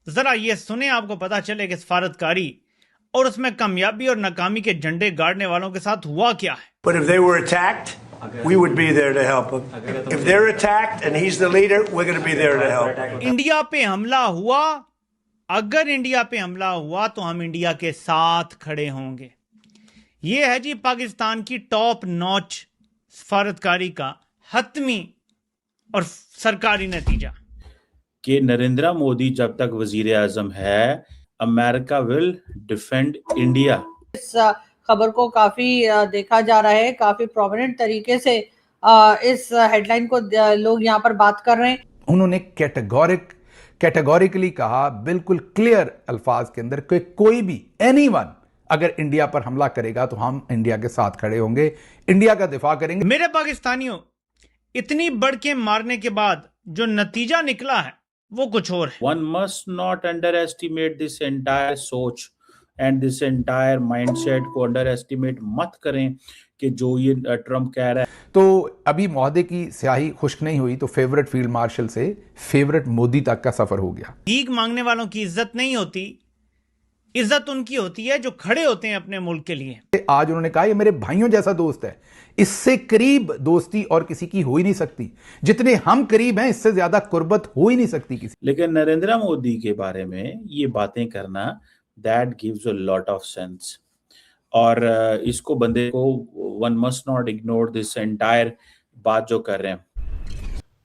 जरा ये सुने, आपको पता चले कि सफारतकारी और उसमें कामयाबी और नाकामी के झंडे गाड़ने वालों के साथ हुआ क्या है। But if they were attacked, we would be there to help them. If they're attacked and he's the leader, we're going to be there to help. India पे हमला हुआ, अगर इंडिया पे हमला हुआ तो हम इंडिया के साथ खड़े होंगे। ये है जी पाकिस्तान की टॉप नॉच सफारतकारी का हतमी और सरकारी नतीजा कि नरेंद्र मोदी जब तक वजीर आजम है, अमेरिका विल डिफेंड इंडिया। इस खबर को काफी देखा जा रहा है, काफी प्रोमिनेंट तरीके से इस हेडलाइन को लोग यहाँ पर बात कर रहे हैं। उन्होंने कैटेगोरिकली कहा, बिल्कुल क्लियर अल्फाज के अंदर, कि कोई भी एनीवन अगर इंडिया पर हमला करेगा तो हम इंडिया के साथ खड़े होंगे, इंडिया का दिफा करेंगे। मेरे पाकिस्तानियों, इतनी बढ़ के मारने के बाद जो नतीजा निकला है वो कुछ और है। One must not underestimate this entire सोच and this entire mindset को underestimate मत करें कि जो ये ट्रम्प कह रहा है। तो अभी मौहदे की स्याही खुश्क नहीं हुई तो फेवरेट फील्ड मार्शल से फेवरेट मोदी तक का सफर हो गया। भीख मांगने वालों की इज्जत नहीं होती, इज्जत उनकी होती है जो खड़े होते हैं अपने मुल्क के लिए। आज उन्होंने कहा ये मेरे भाइयों जैसा दोस्त है, इससे करीब दोस्ती और किसी की हो ही नहीं सकती, जितने हम करीब हैं इससे ज्यादा कुर्बत हो ही नहीं सकती किसी। लेकिन नरेंद्र मोदी के बारे में ये बातें करना, that gives a lot of sense, और इसको बंदे को one must not ignore this entire बात जो कर रहे हैं।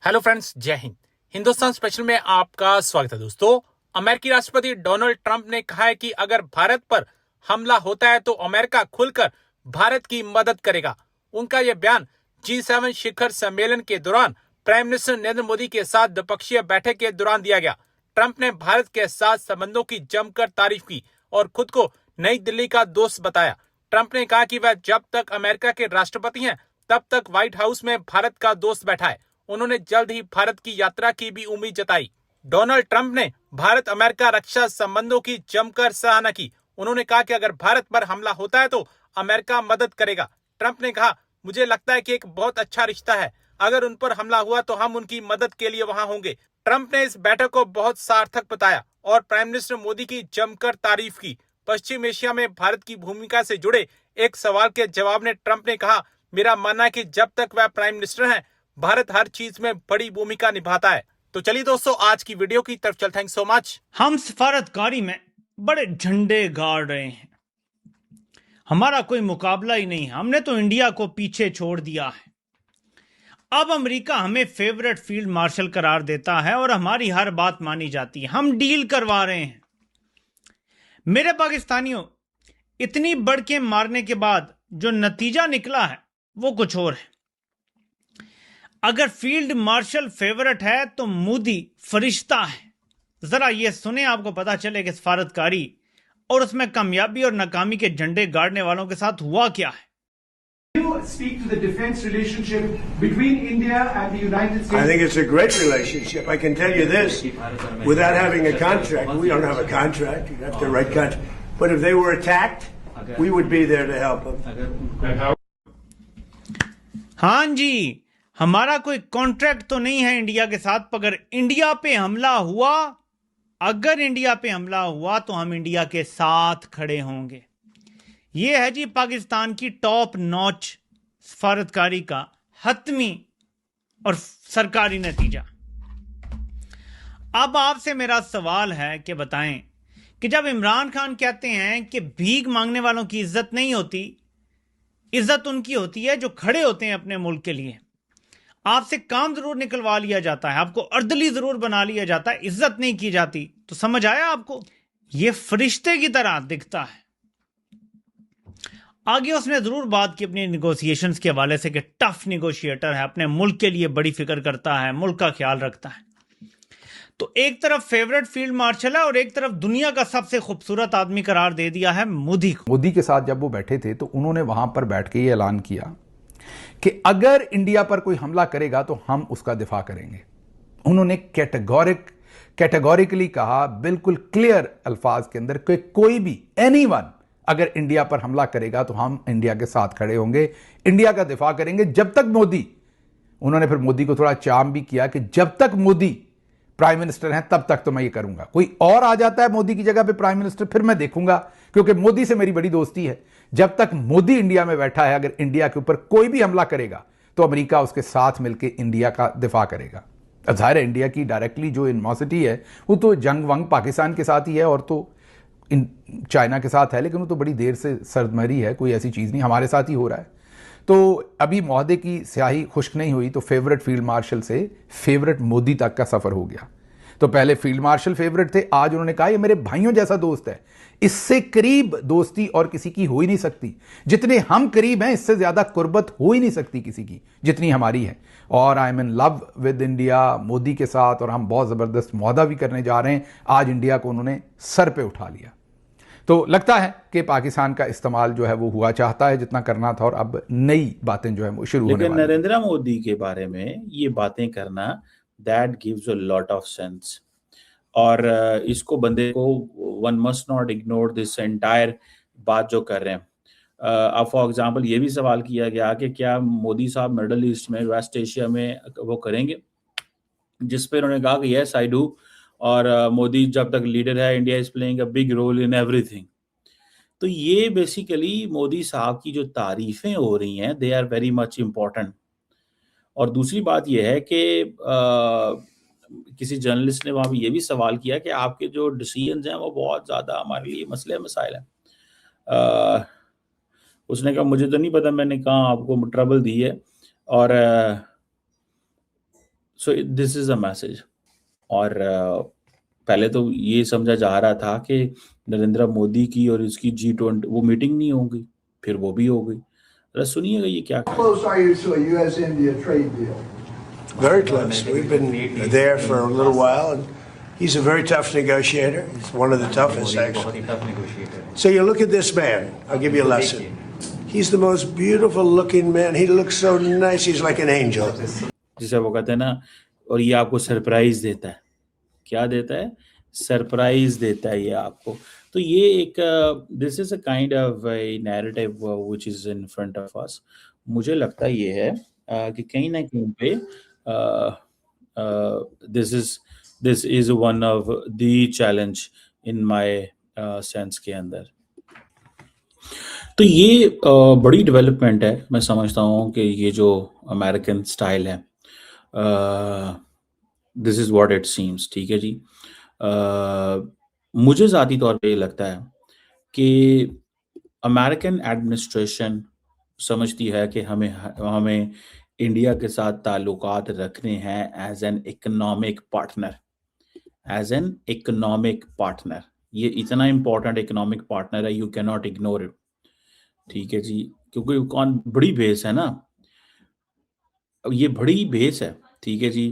हेलो फ्रेंड्स, जय हिंद। हिंदुस्तान स्पेशल में आपका स्वागत है। दोस्तों, अमेरिकी राष्ट्रपति डोनाल्ड ट्रंप ने कहा है कि अगर भारत पर हमला होता है तो अमेरिका खुलकर भारत की मदद करेगा। उनका यह बयान G7 शिखर सम्मेलन के दौरान प्राइम मिनिस्टर नरेंद्र मोदी के साथ द्विपक्षीय बैठक के दौरान दिया गया। ट्रंप ने भारत के साथ संबंधों की जमकर तारीफ की और खुद को नई दिल्ली का दोस्त बताया। ट्रंप ने कहा कि वह जब तक अमेरिका के राष्ट्रपति हैं तब तक व्हाइट हाउस में भारत का दोस्त बैठा है। उन्होंने जल्द ही भारत की यात्रा की भी उम्मीद जताई। डोनाल्ड ट्रंप ने भारत अमेरिका रक्षा संबंधों की जमकर सराहना की। उन्होंने कहा कि अगर भारत पर हमला होता है तो अमेरिका मदद करेगा। ट्रंप ने कहा, मुझे लगता है कि एक बहुत अच्छा रिश्ता है, अगर उन पर हमला हुआ तो हम उनकी मदद के लिए वहां होंगे। ट्रंप ने इस बैठक को बहुत सार्थक बताया और प्राइम मिनिस्टर मोदी की जमकर तारीफ की। पश्चिम एशिया में भारत की भूमिका से जुड़े एक सवाल के जवाब में ट्रंप ने कहा, मेरा मानना है कि जब तक वह प्राइम मिनिस्टर हैं भारत हर चीज में बड़ी भूमिका निभाता है। तो चलिए दोस्तों, आज की वीडियो की तरफ चलते हैं। Thank so much. हम सफारतकारी में बड़े झंडे गाड़ रहे हैं, हमारा कोई मुकाबला ही नहीं, हमने तो इंडिया को पीछे छोड़ दिया है। अब अमेरिका हमें फेवरेट फील्ड मार्शल करार देता है और हमारी हर बात मानी जाती है, हम डील करवा रहे हैं। मेरे पाकिस्तानियों, इतनी बढ़ के मारने के बाद जो नतीजा निकला है वो कुछ और है। अगर फील्ड मार्शल फेवरेट है तो मोदी फरिश्ता है। जरा ये सुने, आपको पता चले कि सफारतकारी और उसमें कामयाबी और नाकामी के झंडे गाड़ने वालों के साथ हुआ क्या है। You speak to the defense relationship between India and the United States. I think it's a great relationship. I can tell you this, without having a contract, we don't have a contract, you have to write contract. But if they were attacked, we would be there to help them. हाँ जी, हमारा कोई contract तो नहीं है India के साथ, अगर India पे हमला हुआ, अगर इंडिया पे हमला हुआ तो हम इंडिया के साथ खड़े होंगे। यह है जी पाकिस्तान की टॉप नॉच सफारतकारी का हतमी और सरकारी नतीजा। अब आपसे मेरा सवाल है कि बताएं कि जब इमरान खान कहते हैं कि भीख मांगने वालों की इज्जत नहीं होती, इज्जत उनकी होती है जो खड़े होते हैं अपने मुल्क के लिए। आपसे काम जरूर निकलवा लिया जाता है, आपको अर्दली जरूर बना लिया जाता है, इज्जत नहीं की जाती। तो समझ आया आपको? यह फरिश्ते की तरह दिखता है। आगे उसने जरूर बात की अपनी निगोशिएशंस के हवाले से कि टफ निगोशिएटर है, अपने मुल्क के लिए बड़ी फिक्र करता है, मुल्क का ख्याल रखता है। तो एक तरफ फेवरेट फील्ड मार्शल है और एक तरफ दुनिया का सबसे खूबसूरत आदमी करार दे दिया है मोदी को। मोदी के साथ जब वो बैठे थे तो उन्होंने वहां पर बैठ के ये ऐलान किया कि अगर इंडिया पर कोई हमला करेगा तो हम उसका दिफा करेंगे। उन्होंने कैटेगोरिकली कहा, बिल्कुल क्लियर अल्फाज के अंदर, कि कोई भी एनीवन अगर इंडिया पर हमला करेगा तो हम इंडिया के साथ खड़े होंगे, इंडिया का दिफा करेंगे। जब तक मोदी, उन्होंने फिर मोदी को थोड़ा चार्म भी किया कि जब तक मोदी प्राइम मिनिस्टर हैं तब तक तो मैं ये करूंगा। कोई और आ जाता है मोदी की जगह पे प्राइम मिनिस्टर, फिर मैं देखूंगा, क्योंकि मोदी से मेरी बड़ी दोस्ती है। जब तक मोदी इंडिया में बैठा है, अगर इंडिया के ऊपर कोई भी हमला करेगा तो अमेरिका उसके साथ मिलकर इंडिया का दिफा करेगा। अब जाहिर है इंडिया की डायरेक्टली जो एनिमोसिटी है वो तो जंग वंग पाकिस्तान के साथ ही है और तो चाइना के साथ है, लेकिन वो तो बड़ी देर से सरदमरी है, कोई ऐसी चीज़ नहीं, हमारे साथ ही हो रहा है। तो अभी महोदय की स्याही खुश्क नहीं हुई तो फेवरेट फील्ड मार्शल से फेवरेट मोदी तक का सफ़र हो गया। तो पहले फील्ड मार्शल फेवरेट थे, आज उन्होंने कहा ये मेरे भाइयों जैसा दोस्त है, इससे करीब दोस्ती और किसी की हो ही नहीं सकती। जितने हम करीब हैं इससे ज़्यादा कुर्बत हो ही नहीं सकती किसी की जितनी हमारी है। और I am in love with India Modi के साथ, और हम बहुत ज़बरदस्त मौदा भी करने जा रहे हैं। आज इंडिया को उन्होंने सर पे उठा लिया। तो लगता है कि पाकिस्तान का इस्तेमाल जो है वो हुआ चाहता है जितना करना था, और अब नई बातें जो है वो शुरू होने लेकिन वाली हैं। नरेंद्र मोदी के बारे में ये बातें करना that gives a lot of sense. और इसको बंदे को one must not ignore this entire बात जो कर रहे हैं। अब फॉर एग्जांपल ये भी सवाल किया गया कि क्या मोदी साहब मिडल ईस्ट में, वेस्ट एशिया में वो करेंगे, जिस पे उन्होंने कहा कि यस आई डू, और मोदी जब तक लीडर है India is playing a big role in everything. तो ये बेसिकली मोदी साहब की जो तारीफें हो रही हैं they are very much important. और दूसरी बात यह है कि किसी जर्नलिस्ट ने वहाँ पे ये भी सवाल किया कि आपके जो डिसीजंस हैं वो बहुत ज़्यादा हमारे लिए मसले मसाइल हैं। उसने कहा मुझे तो नहीं पता मैंने कहाँ आपको ट्रबल दी है, और so this is a message. और पहले तो ये समझा जा रहा था कि नरेंद्र मोदी की और इसकी G20 वो मीटिंग नहीं होगी, फिर वो भी हो गई। सुनिएगा ये क्या How close are you to a U.S.-India trade deal? Very close. We've been there for a little while, and he's a very tough negotiator. He's one of the toughest, actually. So you look at this man. I'll give you a lesson. He's the most beautiful-looking man. He looks so nice. He's like an angel. जिसे वो कहते हैं ना, और ये आपको surprise देता है। क्या देता है? सरप्राइज देता है ये आपको। तो ये एक this is a kind of narrative which is in front of us. मुझे लगता ये है कि कहीं ना कहीं पे this is one of the challenge in my sense के अंदर। तो ये बड़ी डेवलपमेंट है। मैं समझता हूँ कि ये जो अमेरिकन स्टाइल है, this is what it seems. ठीक है जी। मुझे ज़ाती तौर पे ये लगता है कि अमेरिकन एडमिनिस्ट्रेशन समझती है कि हमें इंडिया के साथ ताल्लुकात रखने हैं एज एन इकोनॉमिक पार्टनर, ये इतना इम्पोर्टेंट इकोनॉमिक पार्टनर है, you can not ignore it. ठीक है जी, क्योंकि कौन बड़ी बेस है ना, ये बड़ी बेस है। ठीक है जी।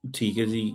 ठीक है जी।